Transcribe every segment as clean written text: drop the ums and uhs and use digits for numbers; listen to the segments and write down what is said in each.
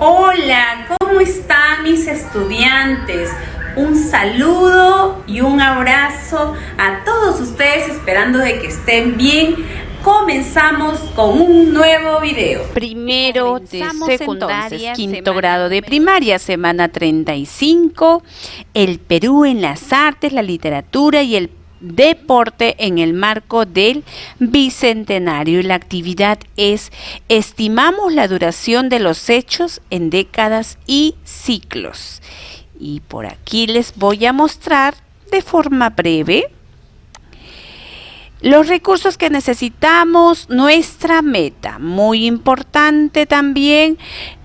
Hola, ¿cómo están mis estudiantes? Un saludo y un abrazo a todos ustedes, esperando de que estén bien. Comenzamos con un nuevo video. Primero de secundaria, quinto grado de primaria, semana 35, el Perú en las artes, la literatura y el deporte en el marco del Bicentenario. Y la actividad es: estimamos la duración de los hechos en décadas y ciclos. Y por aquí les voy a mostrar de forma breve los recursos que necesitamos, nuestra meta, muy importante también,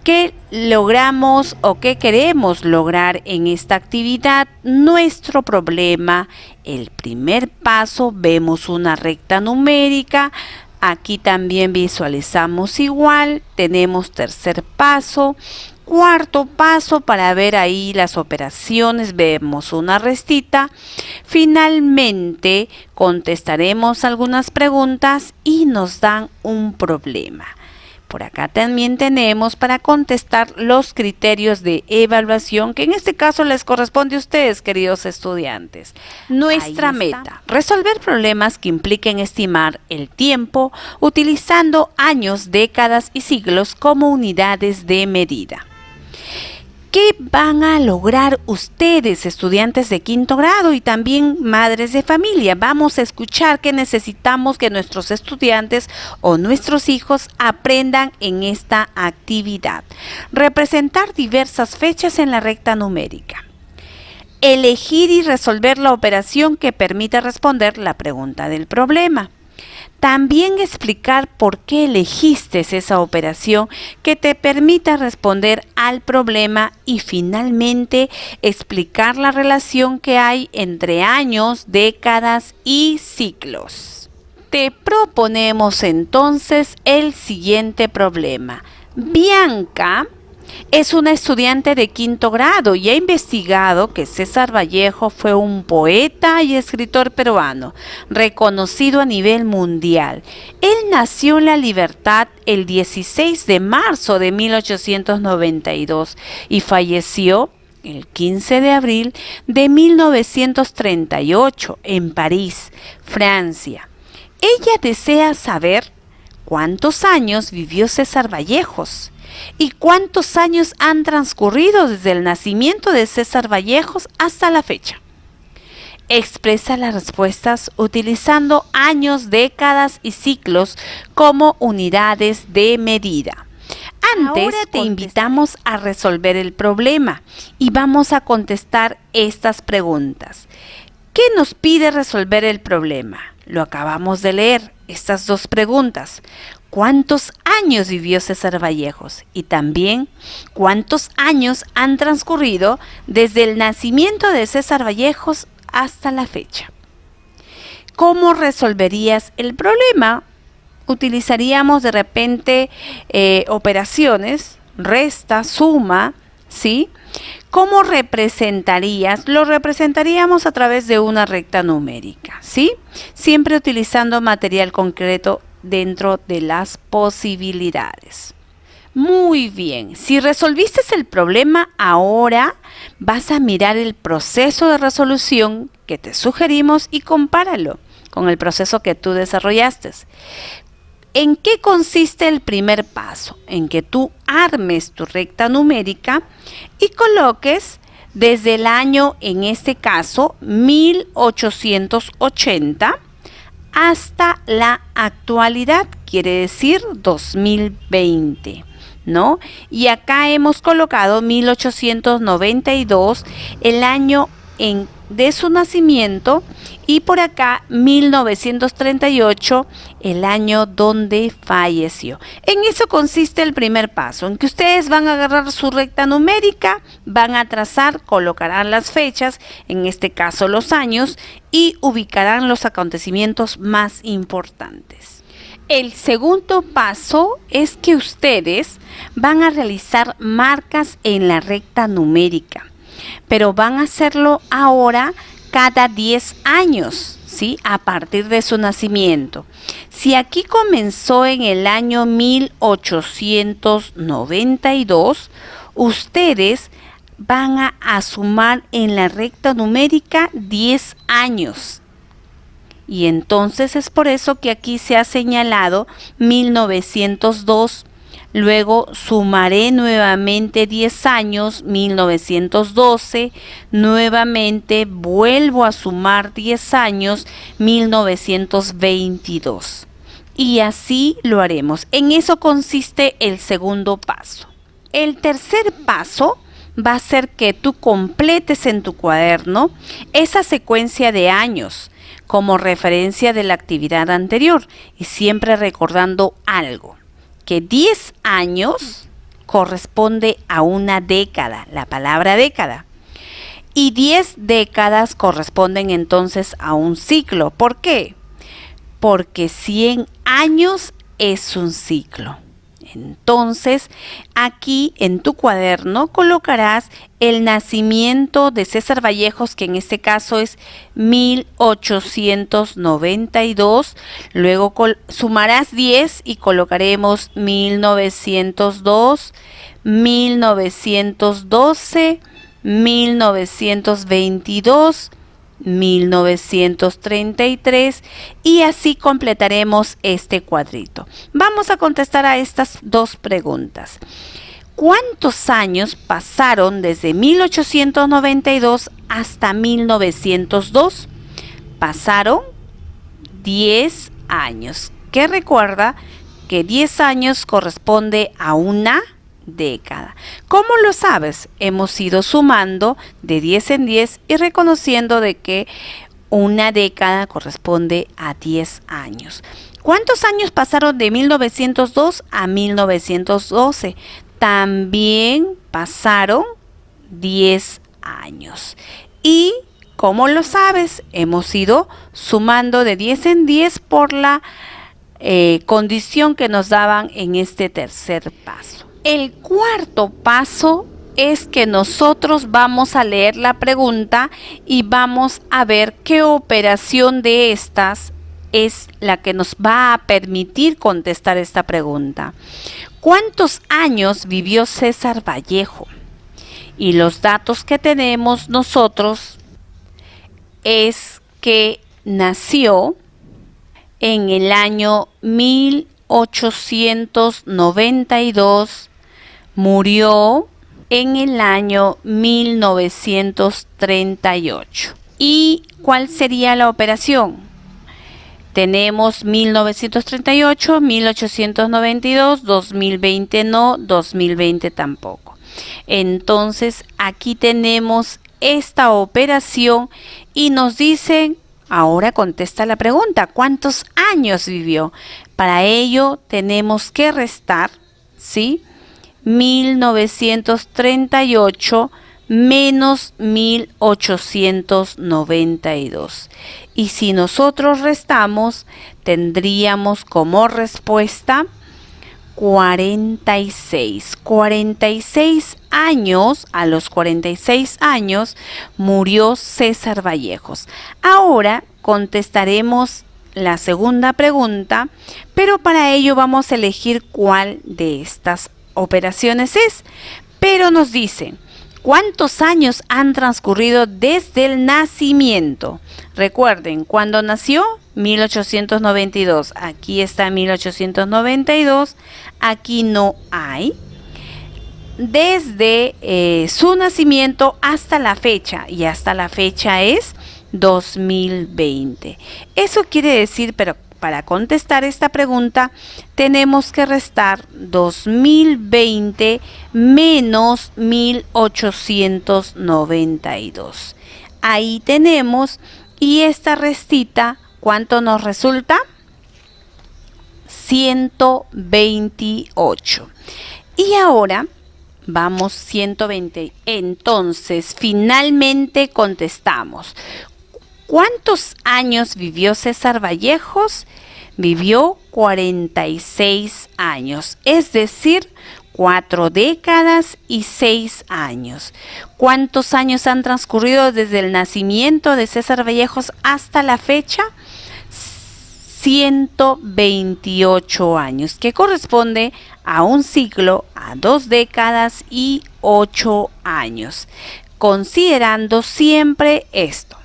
que logramos o que queremos lograr en esta actividad, nuestro problema. El primer paso, vemos una recta numérica, aquí también visualizamos igual, tenemos tercer paso. Cuarto paso, para ver ahí las operaciones, vemos una restita. Finalmente contestaremos algunas preguntas y nos dan un problema. Por acá también tenemos para contestar los criterios de evaluación, que en este caso les corresponde a ustedes, queridos estudiantes. Nuestra meta: resolver problemas que impliquen estimar el tiempo utilizando años, décadas y siglos como unidades de medida. ¿Qué van a lograr ustedes, estudiantes de quinto grado y también madres de familia? Vamos a escuchar qué necesitamos que nuestros estudiantes o nuestros hijos aprendan en esta actividad. Representar diversas fechas en la recta numérica. Elegir y resolver la operación que permita responder la pregunta del problema. También explicar por qué elegiste esa operación que te permita responder al problema, y finalmente explicar la relación que hay entre años, décadas y ciclos. Te proponemos entonces el siguiente problema. Bianca es una estudiante de quinto grado y ha investigado que César Vallejo fue un poeta y escritor peruano, reconocido a nivel mundial. Él nació en La Libertad el 16 de marzo de 1892 y falleció el 15 de abril de 1938 en París, Francia. Ella desea saber cuántos años vivió César Vallejos y cuántos años han transcurrido desde el nacimiento de César Vallejos hasta la fecha. Expresa las respuestas utilizando años, décadas y ciclos como unidades de medida. Antes te invitamos a resolver el problema y vamos a contestar estas preguntas. ¿Qué nos pide resolver el problema? Lo acabamos de leer, estas dos preguntas. ¿Cuántos años vivió César Vallejos? Y también, ¿cuántos años han transcurrido desde el nacimiento de César Vallejos hasta la fecha? ¿Cómo resolverías el problema? Utilizaríamos de repente operaciones, resta, suma, ¿sí? ¿Cómo representarías? Lo representaríamos a través de una recta numérica, ¿sí? Siempre utilizando material concreto dentro de las posibilidades. Muy bien, si resolviste el problema, ahora vas a mirar el proceso de resolución que te sugerimos y compáralo con el proceso que tú desarrollaste. ¿En qué consiste el primer paso? En que tú armes tu recta numérica y coloques desde el año, en este caso, 1880, hasta la actualidad, quiere decir 2020, ¿no? Y acá hemos colocado 1892, el año de su nacimiento, y por acá 1938, el año donde falleció. En eso consiste el primer paso, en que ustedes van a agarrar su recta numérica, van a trazar, colocarán las fechas, en este caso los años, y ubicarán los acontecimientos más importantes. El segundo paso es que ustedes van a realizar marcas en la recta numérica, pero van a hacerlo ahora cada 10 años, ¿sí? A partir de su nacimiento. Si aquí comenzó en el año 1892, ustedes van a sumar en la recta numérica 10 años. Y entonces es por eso que aquí se ha señalado 1902. Luego sumaré nuevamente 10 años, 1912. Nuevamente vuelvo a sumar 10 años, 1922. Y así lo haremos. En eso consiste el segundo paso. El tercer paso va a ser que tú completes en tu cuaderno esa secuencia de años como referencia de la actividad anterior y siempre recordando algo, que 10 años corresponde a una década, la palabra década, y 10 décadas corresponden entonces a un ciclo. ¿Por qué? Porque 100 años es un ciclo. Entonces, aquí en tu cuaderno colocarás el nacimiento de César Vallejos, que en este caso es 1892. Luego sumarás 10 y colocaremos 1902, 1912, 1922, 1933 y así completaremos este cuadrito. Vamos a contestar a estas dos preguntas. ¿Cuántos años pasaron desde 1892 hasta 1902? Pasaron 10 años. Que recuerda que 10 años corresponde a una década. ¿Cómo lo sabes? Hemos ido sumando de 10 en 10 y reconociendo de que una década corresponde a 10 años. ¿Cuántos años pasaron de 1902 a 1912? También pasaron 10 años. ¿Y cómo lo sabes? Hemos ido sumando de 10 en 10 por la condición que nos daban en este tercer paso. El cuarto paso es que nosotros vamos a leer la pregunta y vamos a ver qué operación de estas es la que nos va a permitir contestar esta pregunta. ¿Cuántos años vivió César Vallejo? Y los datos que tenemos nosotros es que nació en el año 1892, murió en el año 1938. ¿Y cuál sería la operación? Tenemos 1938, 1892, 2020 no, 2020 tampoco. Entonces aquí tenemos esta operación y nos dicen, ahora contesta la pregunta, ¿cuántos años vivió? Para ello tenemos que restar, ¿sí? 1938 menos 1892. Y si nosotros restamos, tendríamos como respuesta 46. 46 años, a los 46 años murió César Vallejos. Ahora contestaremos la segunda pregunta, pero para ello vamos a elegir cuál de estas operaciones es. Pero nos dicen, ¿cuántos años han transcurrido desde el nacimiento? Recuerden, ¿cuándo nació? 1892. Aquí está 1892. Aquí no hay. Desde su nacimiento hasta la fecha. Y hasta la fecha es 2020. Eso quiere decir, pero para contestar esta pregunta tenemos que restar 2020 menos 1892. Ahí tenemos, y esta restita, ¿cuánto nos resulta? 128. Y ahora vamos 120. Entonces, finalmente contestamos. ¿Cuántos años vivió César Vallejos? Vivió 46 años, es decir, 4 décadas y 6 años. ¿Cuántos años han transcurrido desde el nacimiento de César Vallejos hasta la fecha? 128 años, que corresponde a un siglo, a 2 décadas y 8 años. Considerando siempre esto: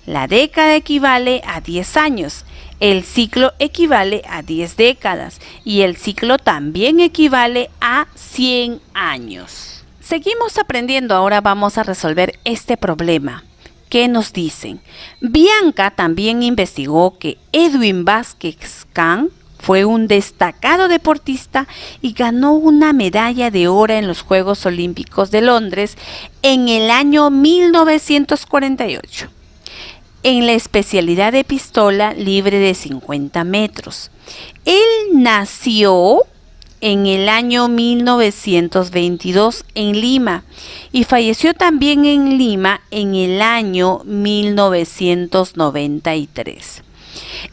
la década equivale a 10 años, el ciclo equivale a 10 décadas y el ciclo también equivale a 100 años. Seguimos aprendiendo, ahora vamos a resolver este problema. ¿Qué nos dicen? Bianca también investigó que Edwin Vázquez Can fue un destacado deportista y ganó una medalla de oro en los Juegos Olímpicos de Londres en el año 1948. En la especialidad de pistola libre de 50 metros. Él nació en el año 1922 en Lima y falleció también en Lima en el año 1993.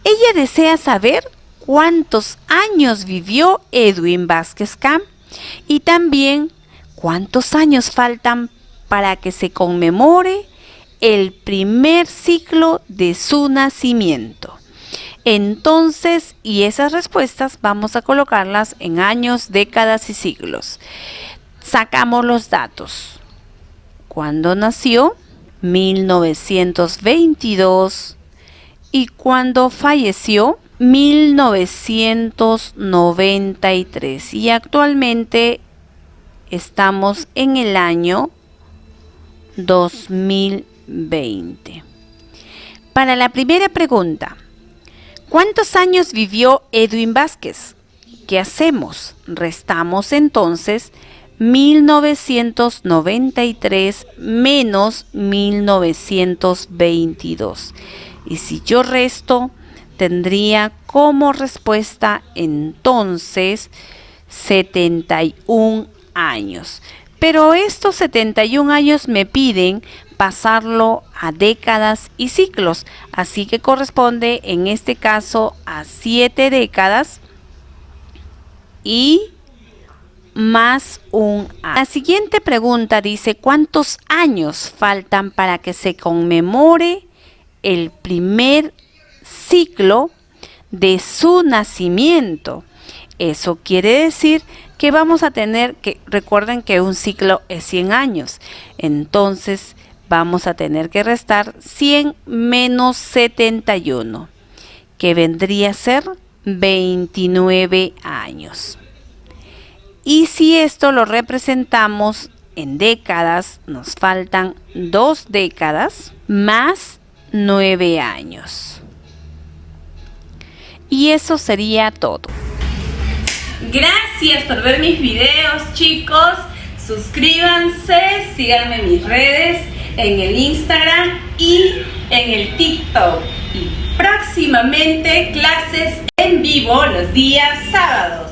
Ella desea saber cuántos años vivió Edwin Vázquez Can y también cuántos años faltan para que se conmemore el primer ciclo de su nacimiento. Entonces, y esas respuestas vamos a colocarlas en años, décadas y siglos. Sacamos los datos. ¿Cuándo nació? 1922. ¿Y cuándo falleció? 1993. Y actualmente estamos en el año 2020. Para la primera pregunta, ¿cuántos años vivió Edwin Vázquez? ¿Qué hacemos? Restamos entonces 1993 menos 1922. Y si yo resto, tendría como respuesta entonces 71 años. Pero estos 71 años me piden pasarlo a décadas y ciclos, así que corresponde en este caso a 7 décadas y más un año. La siguiente pregunta dice: ¿cuántos años faltan para que se conmemore el primer ciclo de su nacimiento? Eso quiere decir que vamos a tener que, recuerden que un ciclo es 100 años, entonces vamos a tener que restar 100 menos 71, que vendría a ser 29 años. Y si esto lo representamos en décadas, nos faltan 2 décadas más 9 años. Y eso sería todo. Gracias por ver mis videos, chicos. Suscríbanse, síganme en mis redes, en el Instagram y en el TikTok. Y próximamente clases en vivo los días sábados.